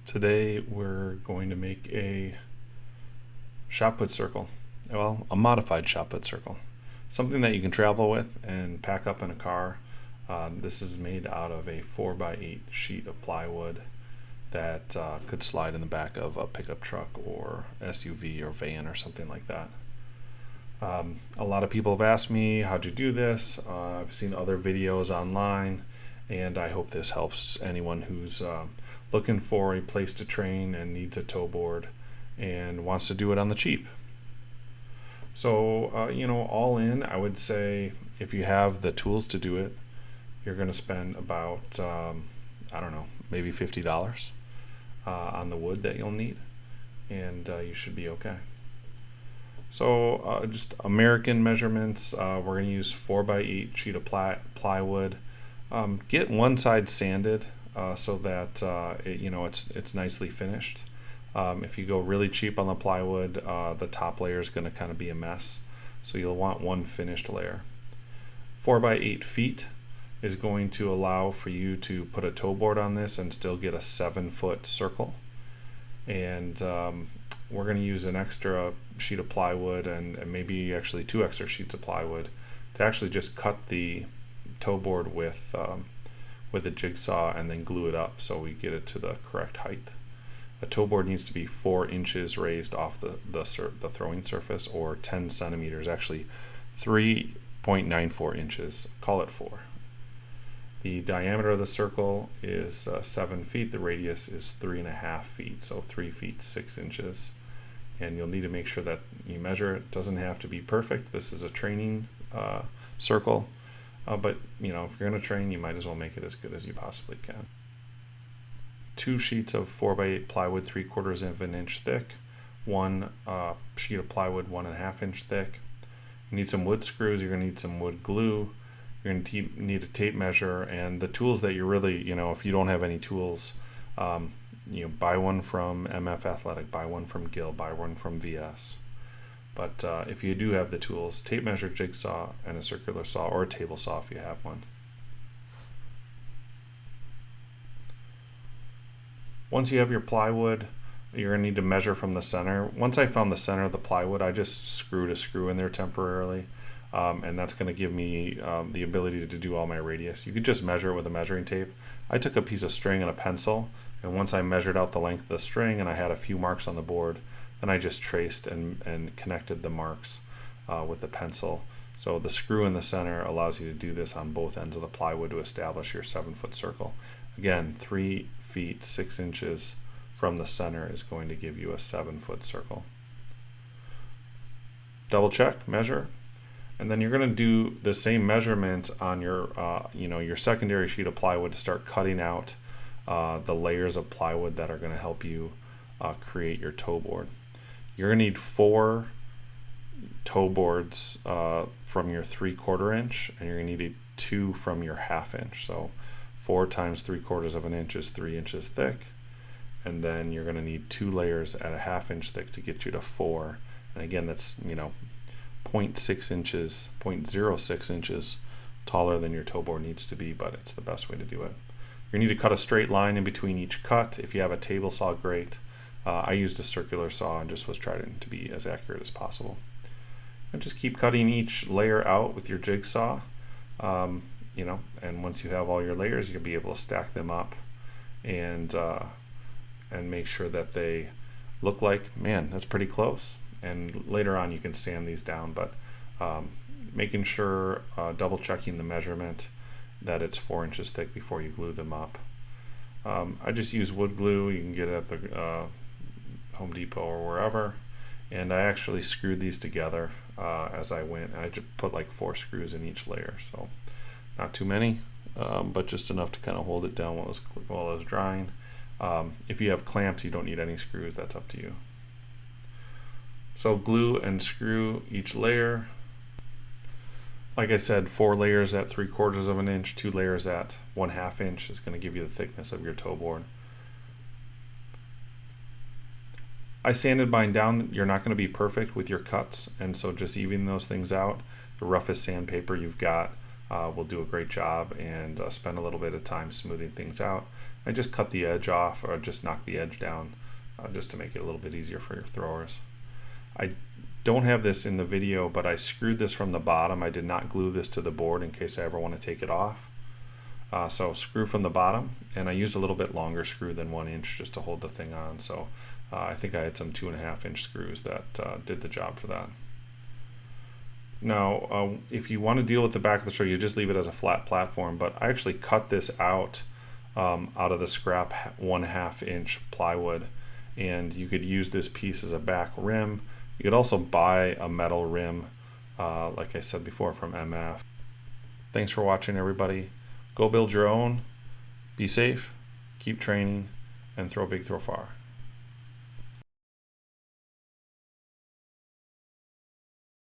Today we're going to make a shot put circle. Well, a modified shot put circle. Something that you can travel with and pack up in a car. This is made out of a 4x8 sheet of plywood that could slide in the back of a pickup truck or SUV or van or something like that. A lot of people have asked me, how'd you do this? I've seen other videos online, and I hope this helps anyone who's looking for a place to train and needs a tow board and wants to do it on the cheap. So, all in, I would say if you have the tools to do it, you're going to spend about, maybe $50 on the wood that you'll need, and you should be okay. So just American measurements, we're going to use 4x8 sheet of plywood. Get one side sanded so that it's nicely finished. If you go really cheap on the plywood, the top layer is going to kind of be a mess. So you'll want one finished layer. 4x8 feet is going to allow for you to put a tow board on this and still get a 7-foot circle. And we're going to use an extra sheet of plywood and maybe actually 2 extra sheets of plywood to actually just cut the tow board with a jigsaw and then glue it up so we get it to the correct height. A tow board needs to be 4 inches raised off the throwing surface, or 10 centimeters, actually 3.94 inches, call it 4. The diameter of the circle is 7 feet, the radius is 3.5 feet, so 3 feet 6 inches. And you'll need to make sure that you measure it. It doesn't have to be perfect. This is a training circle, but if you're going to train, you might as well make it as good as you possibly can. 2 sheets of 4x8 plywood 3/4 of an inch thick, 1 sheet of plywood 1.5 inch thick. You need some wood screws, you're going to need some wood glue, you're going to need a tape measure, and the tools that you really, if you don't have any tools, buy one from MF Athletic, buy one from Gill, buy one from VS. But if you do have the tools, tape measure, jigsaw, and a circular saw, or a table saw if you have one. Once you have your plywood, you're going to need to measure from the center. Once I found the center of the plywood, I just screwed a screw in there temporarily, and that's going to give me the ability to do all my radius. You could just measure it with a measuring tape. I took a piece of string and a pencil, and once I measured out the length of the string and I had a few marks on the board, then I just traced and connected the marks with the pencil. So the screw in the center allows you to do this on both ends of the plywood to establish your 7-foot circle. Again, 3 feet 6 inches from the center is going to give you a 7-foot circle. Double check, measure, and then you're going to do the same measurement on your your secondary sheet of plywood to start cutting out the layers of plywood that are going to help you create your tow board. You're going to need 4 tow boards from your 3/4 inch, and you're going to need 2 from your 1/2 inch. So 4 times 3/4 of an inch is 3 inches thick, and then you're going to need 2 layers at a 1/2 inch thick to get you to 4. And again, that's 0.6 inches, 0.06 inches taller than your tow board needs to be, but it's the best way to do it. You need to cut a straight line in between each cut. If you have a table saw, great. I used a circular saw and just was trying to be as accurate as possible. And just keep cutting each layer out with your jigsaw. And once you have all your layers, you'll be able to stack them up and make sure that they look like, man, that's pretty close. And later on you can sand these down, but making sure, double checking the measurement that it's 4 inches thick before you glue them up. I just use wood glue. You can get it at the Home Depot or wherever. And I actually screwed these together as I went. I just put like 4 screws in each layer, so not too many, but just enough to kind of hold it down while it was drying. If you have clamps, you don't need any screws. That's up to you. So glue and screw each layer. Like I said, 4 layers at 3/4 of an inch, 2 layers at 1/2 inch is going to give you the thickness of your tow board. I sanded mine down. You're not going to be perfect with your cuts, and so just even those things out. The roughest sandpaper you've got, will do a great job, and spend a little bit of time smoothing things out. And just cut the edge off, or just knock the edge down, just to make it a little bit easier for your throwers. I don't have this in the video, but I screwed this from the bottom. I did not glue this to the board in case I ever want to take it off. So screw from the bottom, and I used a little bit longer screw than 1 inch just to hold the thing on. So I think I had some 2.5 inch screws that did the job for that. Now, if you want to deal with the back of the straw, you just leave it as a flat platform, but I actually cut this out of the scrap 1/2 inch plywood, and you could use this piece as a back rim. You could also buy a metal rim, like I said before, from MF. Thanks for watching, everybody. Go build your own, be safe, keep training, and throw big, throw far.